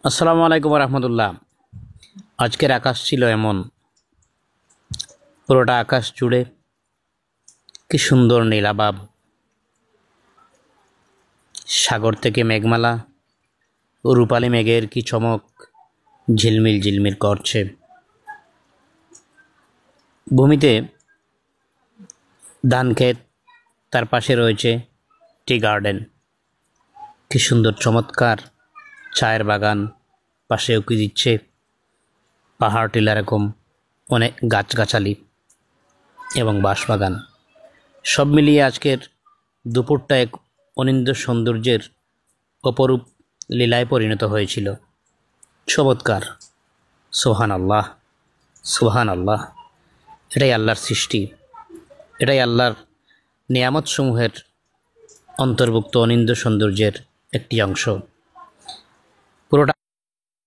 আসসালামু আলাইকুম রহমতুল্লাহ। আজকের আকাশ ছিল এমন, পুরোটা আকাশ জুড়ে কি সুন্দর নীলাভাব। সাগর থেকে মেঘমালা ও রূপালী মেঘের কি চমক ঝিলমিল ঝিলমিল করছে। ভূমিতে ধান ক্ষেত, তার পাশে রয়েছে টি গার্ডেন। কি সুন্দর চমৎকার চায়ের বাগান, পাশে উঁকি দিচ্ছে পাহাড় টিলা, এরকম অনেক গাছগাছালি এবং বাঁশবাগান। সব মিলিয়ে আজকের দুপুরটা এক অনিন্দ্য সৌন্দর্যের অপরূপ লীলায় পরিণত হয়েছিল। চমৎকার। সুবহান আল্লাহ, সুবহান আল্লাহ। এটাই আল্লাহর সৃষ্টি, এটাই আল্লাহর নিয়ামতসমূহের অন্তর্ভুক্ত অনিন্দ্য সৌন্দর্যের একটি অংশ। পুরোটা